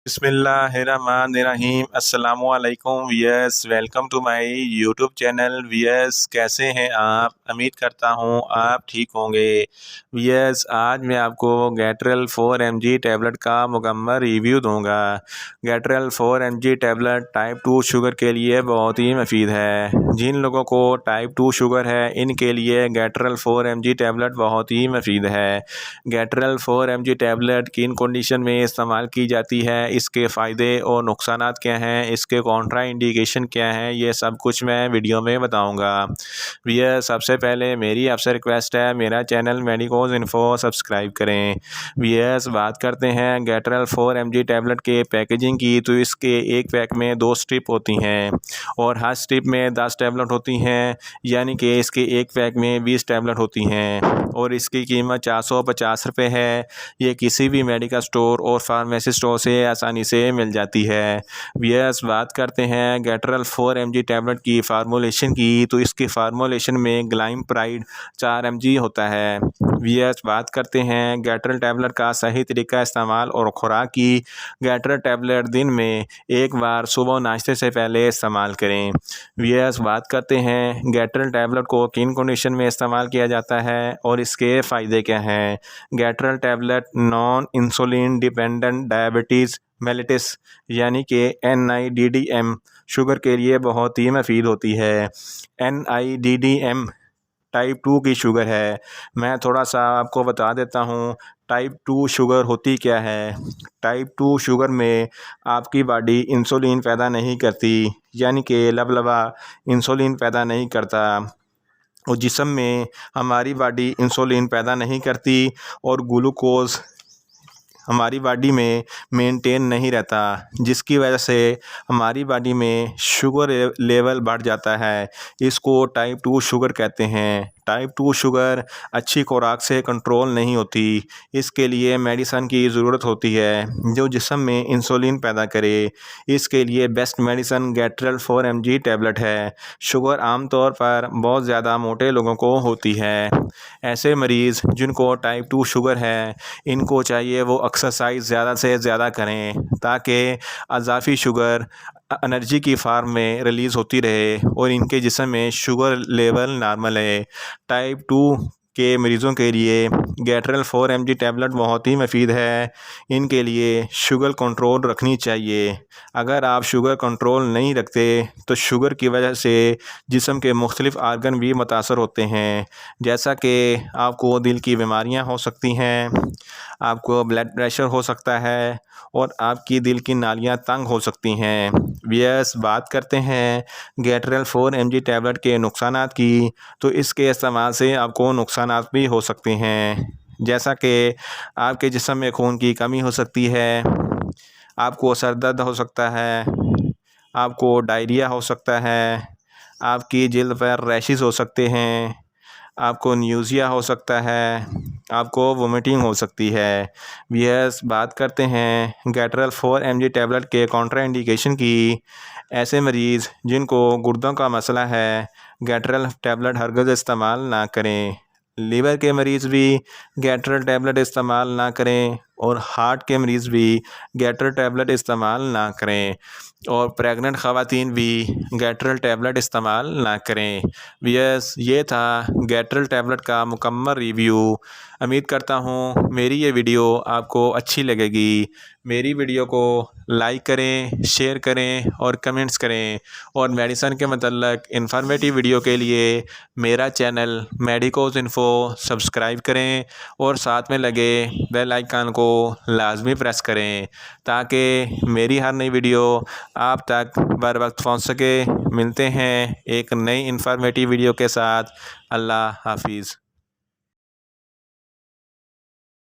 बिस्मिल्लाहिर्रहमानिर्रहीम अस्सलामुअलैकुम viewers, welcome to my YouTube channel. Viewers, कैसे हैं आप? उम्मीद करता हूं आप ठीक होंगे। वियर्स, आज मैं आपको गैट्रल 4 mg टैबलेट का मुकम्मल रिव्यू दूंगा। गैट्रल 4 mg टैबलेट टाइप 2 शुगर के लिए बहुत ही मुफीद है। जिन लोगों को टाइप 2 शुगर है इनके लिए गैट्रल 4 mg टैबलेट बहुत ही मुफीद है। गैट्रल 4 mg टैबलेट किन कंडीशन में इस्तेमाल की जाती है, इसके फ़ायदे और नुकसानात क्या हैं, इसके कॉन्ट्रा इंडिकेशन क्या हैं, ये सब कुछ मैं वीडियो में बताऊंगा। भैया, सबसे पहले मेरी आपसे रिक्वेस्ट है, मेरा चैनल मेडिकोज इन्फो सब्सक्राइब करें। भैया, बात करते हैं गैट्रल 4 mg टैबलेट के पैकेजिंग की। तो इसके एक पैक में 2 स्ट्रिप होती हैं और हर स्ट्रिप में 10 टैबलेट होती हैं, यानी कि इसके एक पैक में 20 टैबलेट होती हैं और इसकी कीमत 450 रुपये है। ये किसी भी मेडिकल स्टोर और फार्मेसी स्टोर से आसानी से मिल जाती है। वियर्स, बात करते हैं गैट्रल 4 mg टैबलेट की फार्मूलेशन की। तो इसकी फार्मूलेशन में ग्लाइमप्राइड 4 mg होता है। वियर्स, बात करते हैं गैट्रल टैबलेट का सही तरीका इस्तेमाल और खुराक की। गैट्रल टैबलेट दिन में एक बार सुबह नाश्ते से पहले इस्तेमाल करें। वियर्स, बात करते हैं गैट्रल टैबलेट को किन कंडीशन में इस्तेमाल किया जाता है और इसके फ़ायदे क्या हैं। गैट्रल tablet non insulin dependent diabetes mellitus यानी कि NIDDM शुगर के लिए बहुत ही मुफीद होती है। NIDDM टाइप 2 की शुगर है। मैं थोड़ा सा आपको बता देता हूँ टाइप 2 शुगर होती क्या है। टाइप 2 शुगर में आपकी बॉडी इंसुलिन पैदा नहीं करती, यानी कि लबलबा इंसुलिन पैदा नहीं करता और जिस्म में हमारी बॉडी इंसुलिन पैदा नहीं करती और ग्लूकोज हमारी बॉडी में मेंटेन नहीं रहता, जिसकी वजह से हमारी बॉडी में शुगर लेवल बढ़ जाता है। इसको टाइप 2 शुगर कहते हैं। टाइप 2 शुगर अच्छी खुराक से कंट्रोल नहीं होती। इसके लिए मेडिसन की ज़रूरत होती है जो जिस्म में इंसुलिन पैदा करे। इसके लिए बेस्ट मेडिसन गैट्रल 4 mg टैबलेट है। शुगर आमतौर पर बहुत ज़्यादा मोटे लोगों को होती है। ऐसे मरीज़ जिनको टाइप 2 शुगर है इनको चाहिए वो एक्सरसाइज ज़्यादा से ज़्यादा करें ताकि अज़ाफ़ी शुगर एनर्जी की फार्म में रिलीज़ होती रहे और इनके जिस्म में शुगर लेवल नॉर्मल है। टाइप 2 के मरीज़ों के लिए गैट्रल 4 mg टैबलेट बहुत ही मुफीद है। इनके लिए शुगर कंट्रोल रखनी चाहिए। अगर आप शुगर कंट्रोल नहीं रखते तो शुगर की वजह से जिस्म के मुख्तलिफ़ आर्गन भी मुतासर होते हैं, जैसा कि आपको दिल की बीमारियां हो सकती हैं, आपको ब्लड प्रेशर हो सकता है और आपकी दिल की नालियां तंग हो सकती हैं। वियर्स, बात करते हैं गैट्रल 4 mg टैबलेट के नुकसानात की। तो इसके इस्तेमाल से आपको नुकसानात भी हो सकते हैं, जैसा कि आपके जिस्म में खून की कमी हो सकती है, आपको सर दर्द हो सकता है, आपको डायरिया हो सकता है, आपकी जिल्द पर रैशेस हो सकते हैं, आपको न्यूज़िया हो सकता है, आपको वोमिटिंग हो सकती है। वियर्स, बात करते हैं गैट्रल 4 mg टैबलेट के कॉन्ट्रा इंडिकेशन की। ऐसे मरीज़ जिनको गुर्दों का मसला है गैट्रल टैबलेट हरगिज़ इस्तेमाल ना करें। लीवर के मरीज़ भी गैट्रल टैबलेट इस्तेमाल ना करें और हार्ट के मरीज़ भी गैट्रल टैबलेट इस्तेमाल ना करें और प्रेग्नेंट ख़वातीन भी गैट्रल टैबलेट इस्तेमाल ना करें। वियर्स, ये था गैट्रल टैबलेट का मुकम्मल रिव्यू। उम्मीद करता हूँ मेरी ये वीडियो आपको अच्छी लगेगी। मेरी वीडियो को लाइक करें, शेयर करें और कमेंट्स करें और मेडिसन के मतलब इंफॉर्मेटिव वीडियो के लिए मेरा चैनल मेडिकोज इन्फो सब्सक्राइब करें और साथ में लगे बेल आइकन को लाजमी प्रेस करें ताकि मेरी हर नई वीडियो आप तक बर वक्त पहुँच सके। मिलते हैं एक नई इंफॉर्मेटिव वीडियो के साथ। अल्लाह हाफिज़।